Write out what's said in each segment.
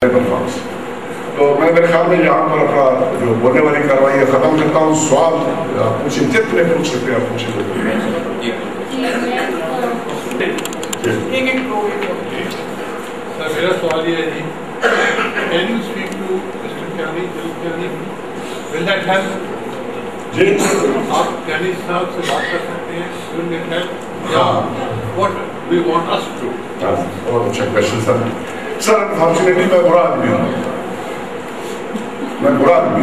تو میں میرے خیال میں یہاں پر اپنا جو بولنے والی کارروائی ختم کرتا ہوں. سوال پوچھیں جتنے پوچھ سکتے ہیں آپ پوچھیں. میرا سوال یہ ہے جی, can you speak to Mr. Kyani, will that help? جی آپ کیانی صاحب سے بات کر سکتے ہیں, will that help? Yeah. What we want us to. بہت اچھا کوشچن سر. سر انفارچونیٹلی میں برا آدمی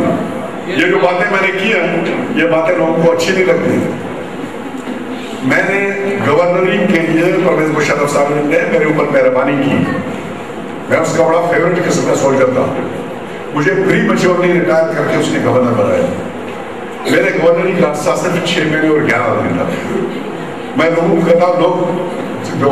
ہوں, یہ جو باتیں میں نے کی ہیں یہ باتیں لوگوں کو اچھی نہیں لگتی. میں نے گورنری کے لیے پرویز مشرف صاحب نے میرے اوپر مہربانی کی, میں اس کا بڑا فیورٹ قسم کا سولجر تھا. مجھے پری میچورلی ریٹائر کر کے اس نے گورنر بنایا. میرے گورنری کا عرصہ صرف 6 مہینے اور 11 دن تھا. میں لوگوں کو کہتا ہوں, لوگ جو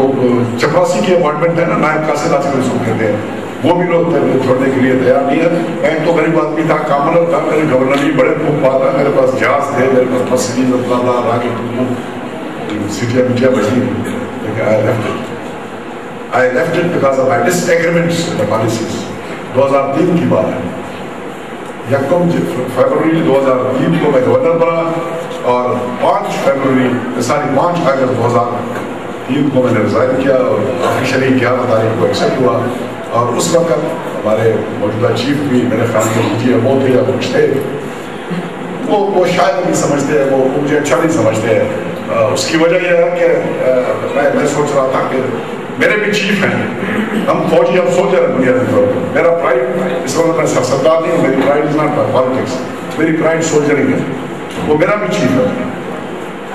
چپراسی کی اپوائنٹمنٹ ہے نا, نائب قاصد آج کل اس کو کہتے ہیں, وہ بھی لوگ چھوڑنے کے لیے تیار نہیں ہے. میں تو غریب آدمی تھا, کامنر تھا, میرے گورنر بھی بڑے خوب بات ہے, میرے پاس جہاز تھے, میرے پاس مسجد اللہ راگی سیٹیا میٹیا بچی. I left it because of my disagreements with the policies. 2003 کی بات ہے. 1 فروری 2003 کو میں گورنر بنا اور 5 اگست 2003 کو میں نے ریزائن کیا اور آفیشلی 11 تاریخ کو ایکسپٹ ہوا. اور اس وقت ہمارے موجودہ چیف بھی میرے خیال میں وہ تھے یا کچھ تھے, وہ شاید نہیں سمجھتے ہیں, وہ مجھے اچھا نہیں سمجھتے ہیں. اس کی وجہ یہ ہے کہ میں سوچ رہا تھا کہ میرے بھی چیف ہیں, ہم فوجی, ہم سولجر ہیں بنیادی طور پر. میرا پرائڈ اس وقت میں سرسردار نہیں ہوں, میری پرائڈ از ناٹ پالیٹکس, میری پرائڈ سولجرنگ ہے. وہ میرا بھی چیف ہے.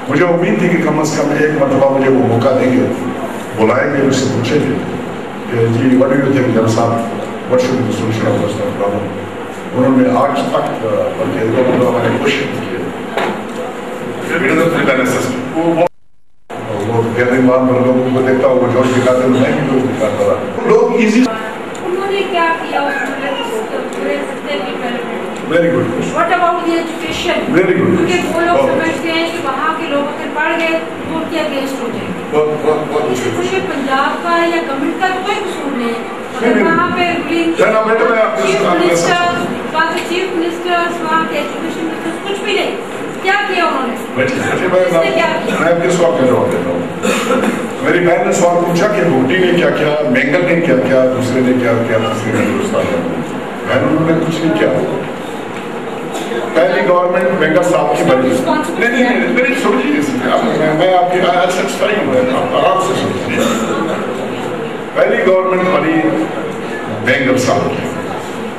مجھے امید تھی کہ کم از کم ایک مرتبہ مجھے وہ موقع دیں گے, بلائیں گے, اس سے پوچھیں گے کہ جی what do you think general صاحب, what should be the solution of this problem. انہوں نے آج تک بلکہ 2 مرتبہ میں نے کوشش کی ہے. وہ گیرمان پر لوگوں کو دیکھتا ہوں, وہ جوش دکھاتے ہیں, میں بھی جوش دکھاتا رہا. لوگ ایزی. انہوں نے کیا کیا very good. What about the education? Very good. کیونکہ وہ لوگ سمجھتے ہیں کہ وہاں کے لوگ اگر پڑھ گئے تو ان کے اگینسٹ ہو جائیں گے. اس لیے پنجاب کا یا گورنمنٹ کا کوئی قصور نہیں ہے. وہاں پہ چیف منسٹر, وہاں کے ایجوکیشن منسٹر, کچھ بھی نہیں. کیا کیا انہوں نے؟ میں اپنے سوال کا جواب دیتا ہوں. میری بہن نے سوال پوچھا کہ بھٹی نے کیا کیا, مینگل نے کیا کیا, دوسرے نے کیا کیا, تیسرے نے دوسرا کیا. انہوں نے کچھ نہیں کیا. پہلی گورنمنٹ مینگل صاحب کی بنی. نہیں میری سمجھیے, میں آپ کی آرام سے سمجھیے. پہلی گورنمنٹ بنی مینگل صاحب کی,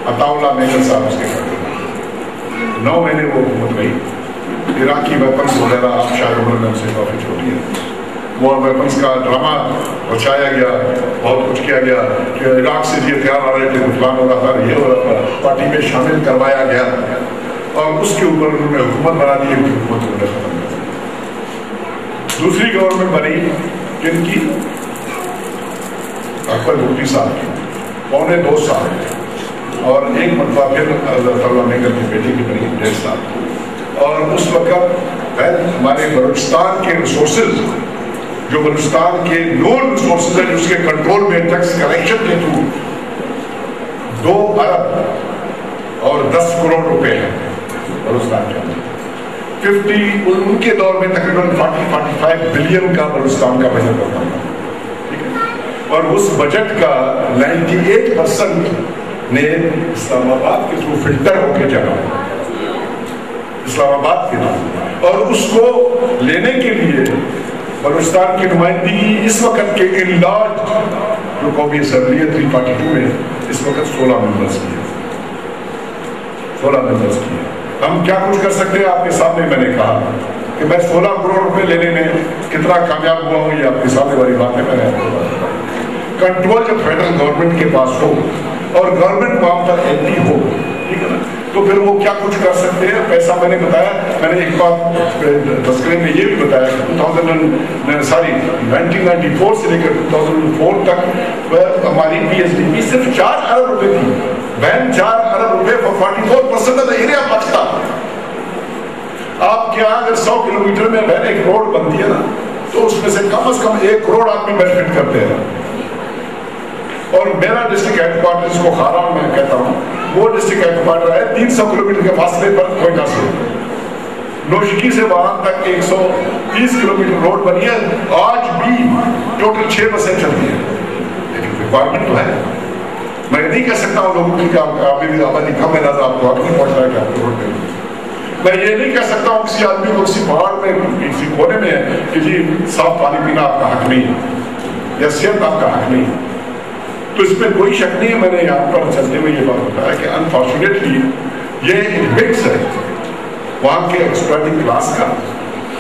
عطا اللہ مینگل صاحب اس کے گھر 9 مہینے وہ حکومت رہی. عراقی ویپنس وغیرہ آپ شاید عمر میں سے کافی چھوٹی ہے, وہ ویپنس کا ڈرامہ بچایا گیا, بہت کچھ کیا گیا کہ عراق سے یہ ہتھیار آ رہے تھے, فلان ہو رہا تھا, یہ ہو رہا تھا, پارٹی میں شامل کروایا گیا اور اس کے اوپر انہوں نے حکومت بنا دی, حکومت انہوں نے ختم کر دی. دوسری گورنمنٹ بنی جن کی اکبر بھٹی صاحب کی 2.25 سال, اور ایک مرتبہ پھر اللہ مینگل کی بیٹی کی بنی 1.5 سال. اور اس وقت ہمارے بلوچستان کے ریسورسز, جو بلوچستان کے نون ریسورسز ہیں, جس کے کنٹرول میں ٹیکس کلیکشن کے تھرو 2 ارب اور 10 کروڑ روپے ہیں بلوچستان کے اندر. 50 ان کے دور میں تقریباً 40-45 بلین کا بلوچستان کا بجٹ ہوتا تھا. اور اس بجٹ کا 98% نے اسلام آباد کے تھرو فلٹر ہو کے جانا, اسلام آباد کے تھرو. اور اس کو لینے کے لیے بلوچستان کی نمائندگی اس وقت کے انلاج جو قومی اسمبلی ہے 342 میں اس وقت 16 ممبرس کی ہے. 16 ممبرس کی ہے. ہم کیا کچھ کر سکتے ہیں آپ کے سامنے میں نے کہا کہ میں 16 کروڑ روپے لینے میں کتنا کامیاب ہوا ہوں, یہ آپ کے سامنے والی بات ہے. میں نے آپ کو بتایا کنٹرول جب فیڈرل گورنمنٹ کے پاس ہو اور گورنمنٹ وہاں پر اینٹی ہو, ٹھیک ہے نا, تو پھر وہ کیا کچھ کر سکتے ہیں. پیسہ میں نے بتایا, میں نے ایک بات تذکرے میں یہ بھی بتایا کہ 1994 سے لے کر 2004 تک ہماری PSDP صرف 4 ارب روپے تھی. بین 4 ارب روپے for 44% of the area بچتا. آپ کے یہاں اگر 100 کلومیٹر میں بین ایک روڈ بنتی ہے نا, تو اس میں سے کم از کم 1 کروڑ آدمی بینیفٹ کرتے ہیں. اور میرا ڈسٹرکٹ ہیڈ کوارٹر جس کو خاران میں کہتا ہوں وہ ڈسٹرکٹ ہیڈ کوارٹر ہے 300 کلومیٹر کے فاصلے پر کوئٹہ سے. نوشکی سے وہاں تک 130 کلومیٹر روڈ بنی ہے, آج بھی ٹوٹل 6 بسیں چلتی ہیں, لیکن ریکوائرمنٹ تو ہے. میں نہیں کہہ سکتا ہوں لوگوں کی کہ آپ بھی آبادی کم ہے نہ آپ کو آگے نہیں پہنچ رہا ہے کہ آپ کو روڈ پہ. میں یہ نہیں کہہ سکتا ہوں کسی آدمی کو کسی پہاڑ میں کسی کونے میں ہے کہ جی صاف پانی پینا آپ کا حق نہیں ہے یا صحت آپ کا حق نہیں ہے. تو اس میں کوئی شک نہیں ہے. میں نے یہاں پر چلتے ہوئے یہ بات بتایا کہ انفارچونیٹلی یہ ایک مکس ہے وہاں کے ایکسپلائٹنگ کلاس کا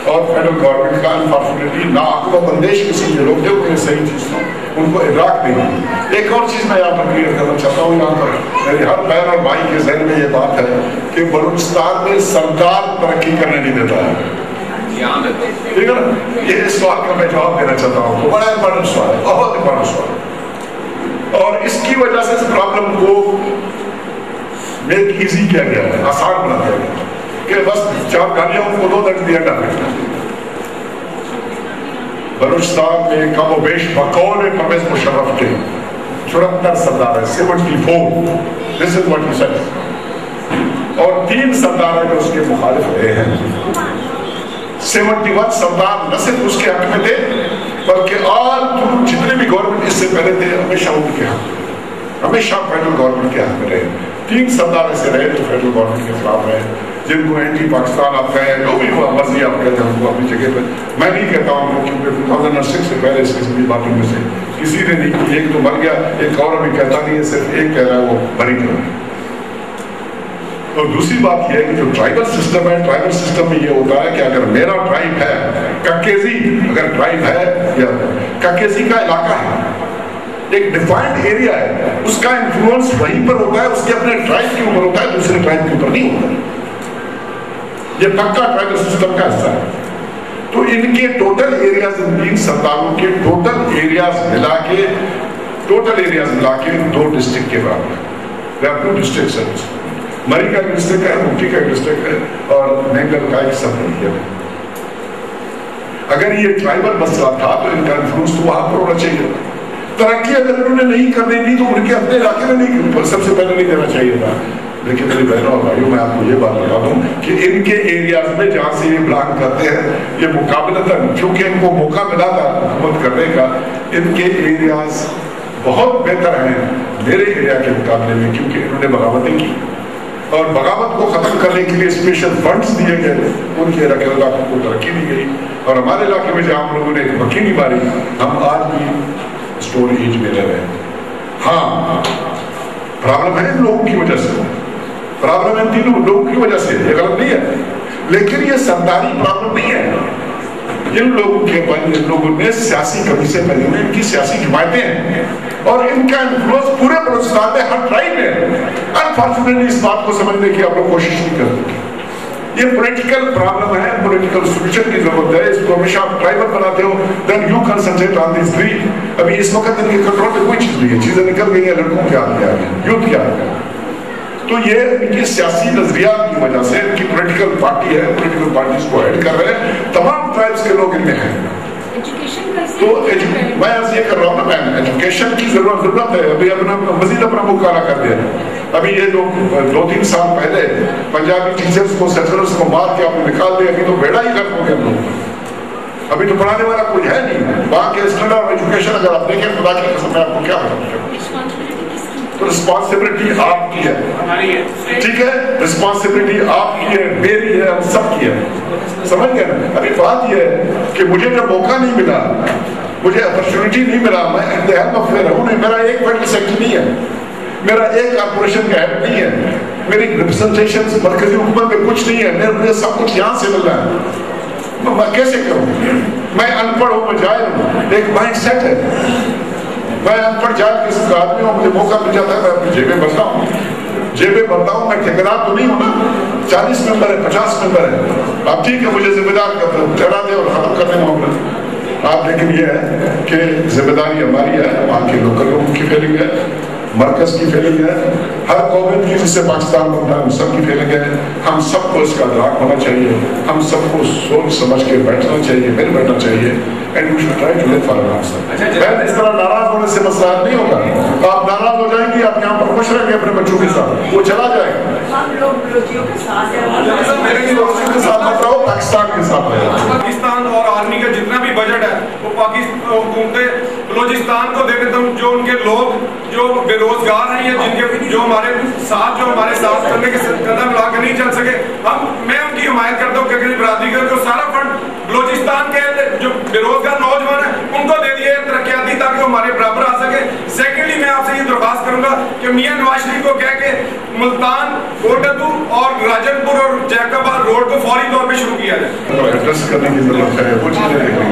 اور فیڈرل گورنمنٹ کا. انفارچونیٹلی نا عقل و بندش کسی جو لوگ تھے انہیں صحیح چیز کو ان کو ادراک نہیں ہے. ایک اور چیز میں یہاں پر کلیئر کرنا چاہتا ہوں, یہاں پر میرے ہر بہن اور بھائی کے ذہن میں یہ بات ہے کہ بلوچستان میں سردار ترقی کرنے نہیں دیتا ہے. ٹھیک ہے نا, یہ سوال کا میں جواب دینا چاہتا ہوں. بڑا امپورٹنٹ سوال ہے, بہت امپورٹنٹ سوال ہے, اور اس کی وجہ سے اس پرابلم کو میک ایزی کیا گیا ہے, آسان بنا دیا گیا کہ بس 4 گاڑیوں کو 2 دن دیا ڈالا. بلوچستان میں کم و بیش بقول پرویز مشرف کے 74 سردار ہے, 74. This is what he said. اور 3 سردار ہیں جو اس کے مخالف رہے ہیں. 71 سردار نہ صرف اس کے حق میں تھے بلکہ آل جتنے بھی گورنمنٹ اس سے پہلے تھے ہمیشہ ان کے حق, ہمیشہ فیڈرل گورنمنٹ کے حق میں رہے. 3 سردار ایسے رہے جو فیڈرل گورنمنٹ کے خلاف رہے, جن کو اینٹی پاکستان آپ کہیں, جو بھی مرضی آپ کہتے ہیں ان کو اپنی جگہ پہ. میں نہیں کہتا ہوں کیونکہ 2006 سے پہلے اس قسم کی باتوں میں سے کسی نے نہیں کی. ایک تو مر گیا, ایک اور ابھی کہتا نہیں ہے, صرف ایک کہہ رہا ہے وہ بری کرو. اور دوسری بات یہ ہے کہ جو ٹرائبل سسٹم ہے, ٹرائبل سسٹم میں یہ ہوتا ہے کہ اگر میرا ٹرائب ہے ککیزی, اگر ٹرائب ہے یا ککیزی کا علاقہ ہے, ایک ڈیفائنڈ ایریا ہے, اس کا انفلوئنس وہیں پر ہوتا ہے, اس کے اپنے ٹرائب کے اوپر ہوتا ہے, دوسرے ٹرائب کے اوپر نہیں ہوتا. یہ پکا ٹرائبل سسٹم کا حصہ ہے. تو ان کے ٹوٹل ایریاز, ان 3 سرداروں کے ٹوٹل ایریاز ملا کے 2 ڈسٹرکٹ کے برابر ہے. There are 2 districts. مری کا ایک ڈسٹرکٹ ہے, مٹی کا ایک ڈسٹرکٹ ہے, اور مینگل کا ایک سب ریجن ہے. اگر یہ ٹرائبل مسئلہ تھا تو ان کا انفلوئنس تو وہاں پر ہونا چاہیے. ترقی اگر انہوں نے نہیں کرنی تھی تو ان کے اپنے علاقے میں نہیں, سب سے پہلے نہیں دینا چاہیے تھا. لیکن میری بہنوں اور بھائیوں میں آپ کو یہ بات بتا دوں کہ ان کے ایریاز میں جہاں سے یہ بلانگ کرتے ہیں, یہ مقابلتاً چونکہ ان کو موقع ملا تھا حکومت کرنے کا, ان کے ایریاز بہت بہتر ہیں میرے ایریا کے مقابلے میں, کیونکہ انہوں نے بغاوتیں کی اور بغاوت کو ختم کرنے کے لیے اسپیشل فنڈز دیے گئے, ان کے علاقوں کو ترقی دی گئی. اور ہمارے علاقے میں جہاں ہم لوگوں نے مکھی نہیں ماری, ہم آج بھی اسٹون ایج میں رہ رہے ہیں. ہاں پرابلم ہے ان لوگوں کی وجہ سے, پرابلم ان 3 لوگوں کی وجہ سے, یہ غلط نہیں ہے, لیکن یہ سرداری پرابلم نہیں ہے. ان لوگوں نے سیاسی کمی سے پہلے میں ان کی سیاسی جماعتیں ہیں اور ان کا انفلوئنس پورے بلوچستان میں ہر ٹرائب میں. انفارچونیٹلی اس بات کو سمجھنے کی آپ لوگ کوشش نہیں کرتے. یہ پولیٹیکل پرابلم ہے, پولیٹیکل سولوشن کی ضرورت ہے. اس کو ہمیشہ آپ ٹرائبل بناتے ہو, then you concentrate on these 3. ابھی اس وقت ان کے کنٹرول میں کوئی چیز نہیں ہے, چیزیں نکل گئی ہیں, لڑکوں کے ہاتھ میں آ گئی, یوتھ کے ہاتھ میں. تو یہ ان کی سیاسی نظریات کی وجہ سے, ان کی پولیٹیکل پارٹی ہے, پولیٹیکل پارٹیز کو ایڈ کر رہے ہیں, تمام ٹرائبس کے لوگ ان میں ہیں. تو میں ایسے یہ کر رہا ہوں نا, میں ایجوکیشن کی ضرورت ہے. ابھی مزید اپنا مکالا کر دیا. ابھی یہ لوگ 2-3 سال پہلے پنجابی ٹیچرز کو, سیکولرز کو مار کے آپ نے نکال دیا. ابھی تو بیڑا ہی غرق ہو گیا لوگ, ابھی تو پڑھانے والا کوئی ہے نہیں. وہاں کے اسٹینڈرڈ آف ایجوکیشن اگر آپ دیکھیں, خدا کی قسم میں آپ کو کیا بتاؤں, تو رسپانسبلٹی آپ کی ہے. ٹھیک ہے, رسپانسبلٹی آپ کی ہے, میری ہے, ہم سب کی ہے. سمجھ گئے نا. ابھی بات یہ ہے کہ مجھے جب موقع نہیں ملا, مجھے اپرچونٹی نہیں ملا, میں at the help of fair ہوں. میرا ایک فیڈرل سیکٹری نہیں ہے, میرا ایک کارپوریشن کا ہیڈ نہیں ہے, میری ریپرزنٹیشن مرکزی حکومت میں کچھ نہیں ہے. مجھے سب کچھ یہاں سے مل رہا ہے. میں کیسے کروں؟ میں ان پڑھ ہوں, میں جاہل ہوں. ایک مائنڈ سیٹ ہے, میں ان پڑھ جاہل کسی کا آدمی ہوں, مجھے موقع مل جاتا ہے, میں اپنی جیبیں بھرتا ہوں. میں ٹھیکیدار تو نہیں ہوں نا. 40 ممبر ہے, 50 ممبر ہے, آپ ٹھیک ہے مجھے ذمہ دار چڑھا دیں اور ختم کرنے معاملہ آپ. لیکن یہ ہے کہ ذمہ داری ہماری ہے, وہاں کے لوکل لوگوں کی فیلنگ ہے, مرکز کی فیلنگ ہے, ہر قوم کی جس سے پاکستان بنتا ہے ہم سب کی فیلنگ ہے. ہم سب کو اس کا ادراک ہونا چاہیے, ہم سب کو سوچ سمجھ کے بیٹھنا چاہیے, مل بیٹھنا چاہیے. And we should try to live for our. اس طرح ناراض ہونے سے مسئلہ نہیں ہوگا. آپ ناراض ہو جائیں گے, آپ یہاں پر خوش رہیں گے اپنے بچوں کے ساتھ, وہ چلا جائے گا. ہم لوگ بلوچیوں کے ساتھ ہیں, بلوچیوں کے ساتھ مت رہو, پاکستان کے ساتھ رہو. پاکستان اور آرمی کا جتنا بھی بجٹ ہے وہ حکومت بلوچستان کو دے دیتا ہوں. جو ان کے لوگ جو بے روزگار ہیں یا جن کے جو ہمارے ساتھ کرنے کے قدم لا کے نہیں چل سکے, میں ان کی حمایت کرتا ہوں کہ برادری کا جو سارا فنڈ بلوچستان کے جو بے روزگار نوجوان ہیں ان کو دے دیے ترقیاتی تاکہ وہ ہمارے برابر آ سکے. سیکنڈلی میں آپ سے یہ درخواست کروں گا کہ میاں نواز شریف کو کہہ کے ملتان, کوٹدو اور راجن پور اور جیکب روڈ کو فوری طور پہ شروع کیا جائے. ایڈریس کرنے کی ضرورت ہے, وہ چیزیں دیکھیں.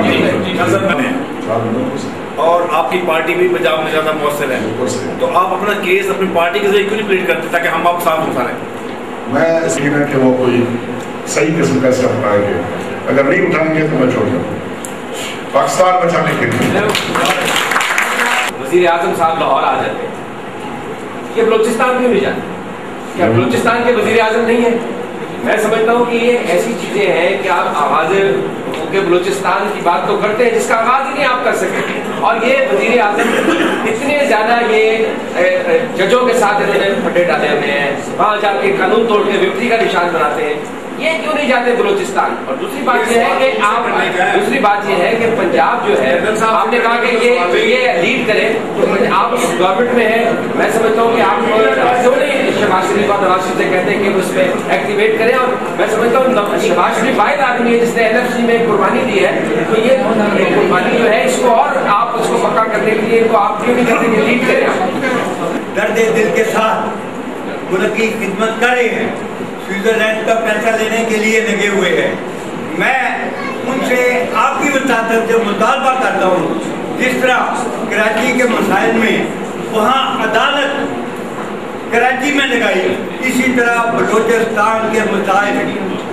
اور آپ کی پارٹی بھی پنجاب میں زیادہ مؤثر ہے, تو آپ اپنا کیس اپنی پارٹی کے ذریعے کیوں نہیں پلیٹ کرتے تاکہ ہم آپ ساتھ اٹھا لیں؟ میں اس لیے کہ وہ کوئی صحیح قسم کا ایسا اٹھائیں گے, اگر نہیں اٹھائیں گے تو میں چھوڑ جاؤں پاکستان بچانے کے لیے. وزیر اعظم صاحب لاہور آ جاتے ہیں, یہ بلوچستان کیوں نہیں جاتے؟ کیا بلوچستان کے وزیر اعظم نہیں ہے؟ میں سمجھتا ہوں کہ یہ ایسی چیزیں ہیں کہ آپ آغاز کے بلوچستان کی بات تو کرتے ہیں جس کا آغاز ہی نہیں آپ کر سکے. اور یہ وزیر اعظم اتنے زیادہ یہ ججوں کے ساتھ انہوں نے پھٹے ڈالے ہوئے ہیں, وہاں جا کے قانون توڑ کے وکٹری کا نشان بناتے ہیں, یہ کیوں نہیں جاتے بلوچستان؟ اور دوسری بات یہ ہے کہ پنجاب جو ہے, آپ نے کہا کہ یہ لیڈ کرے, آپ گورنمنٹ میں ہیں, میں سمجھتا ہوں کہ آپ کیوں نہیں شہباز شریف اور نواز شریف سے کہتے ہیں کہ اس میں ایکٹیویٹ کریں. اور میں سمجھتا ہوں شہباز شریف واحد آدمی ہے جس نے LFC میں قربانی دی ہے, تو یہ قربانی جو ہے اس کو اور آپ اس کو پکا کرنے کے لیے کو آپ کیوں نہیں کہتے کہ لیڈ کریں؟ درد دل کے ساتھ ملک کی خدمت کر رہے ہیں, سوئٹزرلینڈ کا پیسہ لینے کے لیے لگے ہوئے ہیں. میں ان سے آپ کی وساطت سے مطالبہ کرتا ہوں, جس طرح کراچی کے مسائل میں وہاں عدالت کراچی میں لگائی, اسی طرح بلوچستان کے مسائل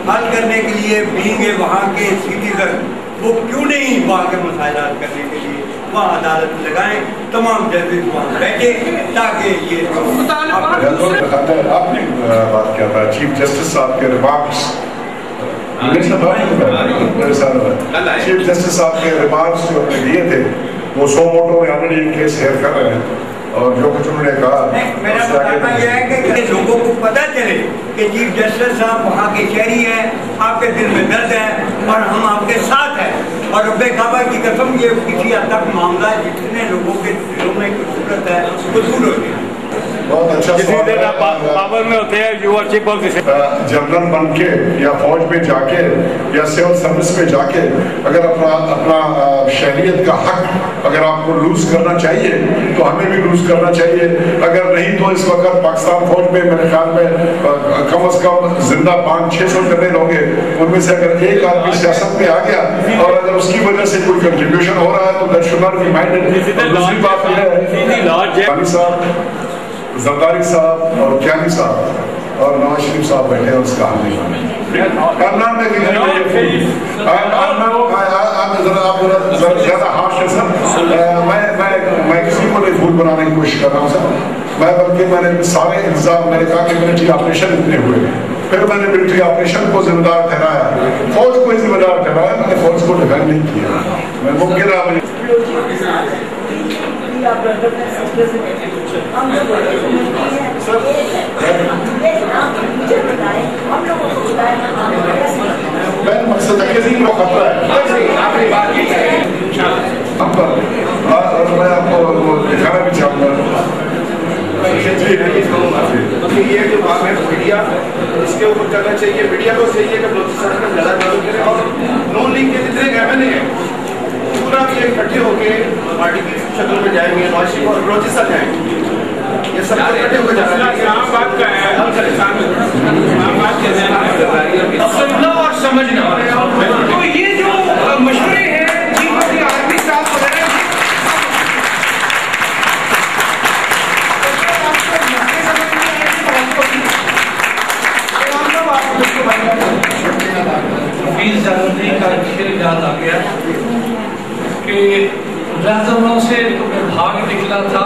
حل کرنے کے لیے بھیگے وہاں کے سٹیزن وہ کیوں نہیں وہاں کے مسائل حل کرنے کے لیے وہاں عدالت لگائیں, تمام ججز وہاں بیٹھے تاکہ یہ آپ نے بات کیا تھا چیف جسٹس صاحب کے ریمارکس, چیف جسٹس صاحب کے ریمارکس جو انہوں نے دیے تھے وہ 100 موٹوں میں آلریڈی کیس ہیئر کر رہے ہیں, اور جو کچھ انہوں نے کہا میرا بتانا یہ ہے کہ لوگوں کو پتہ چلے کہ چیف جسٹس صاحب وہاں کے شہری ہیں, آپ کے دل میں درد ہے اور ہم آپ کے ساتھ ہیں. اور رب کعبہ کی قسم یہ کسی حد تک معاملہ جتنے لوگوں کے دلوں میں خوبصورت ہے وہ دور ہو گیا. بہت اچھا پاور میں ہوتے ہیں, you are chief of general بن کے یا فوج میں جا کے یا سول سروس میں جا کے اگر اپنا شہریت کا حق اگر آپ کو لوز کرنا چاہیے تو ہمیں بھی لوز کرنا چاہیے. اگر نہیں تو اس وقت پاکستان فوج میں میرے خیال میں کم از کم زندہ 500-600 جنرل ہوں گے, ان میں سے اگر ایک آدمی سیاست میں آ گیا اور اگر اس کی وجہ سے کوئی کنٹریبیوشن ہو رہا ہے تو that should not be minded. دوسری بات یہ ہے صاحب زرداری صاحب اور کیانی صاحب اور نواز شریف صاحب بیٹھے ہیں, اس کا حل نہیں زیادہ ہارش ہے سر. میں کسی کو نہیں بھول بنانے کی کوشش کر رہا ہوں سر, میں بلکہ میں نے سارے انتظام, میں نے کہا کہ ملٹری آپریشن اتنے ہوئے, پھر میں نے ملٹری آپریشن کو ذمہ دار ٹھہرایا, فوج کو ذمہ دار ٹھہرایا, میں نے فوج کو ڈیفینڈ نہیں کیا. میں ممکن ہے مقصد ہے کسی کو خطرہ ہے ہم پر, اور میں آپ کو دکھانا بھی چاہوں گا. یہ جو بات ہے میڈیا اس کے اوپر کرنا چاہیے. میڈیا کو چاہیے کہ بلوچستان کا زیادہ چالو کرے, اور نون لیگ کے جتنے ایم ایل اے ہیں پورا بھی اکٹھے ہو کے پارٹی کی شکل میں جائیں گے, نواز شریف اور بلوچستان جائیں گے. یہ سب اکٹھے ہو کے جانا سننا اور سمجھنا. تو یہ جو مشورے ہیں آرمی صاحب وغیرہ یاد آ گیا کہ رہزموں سے تو میں بھاگ نکلا تھا,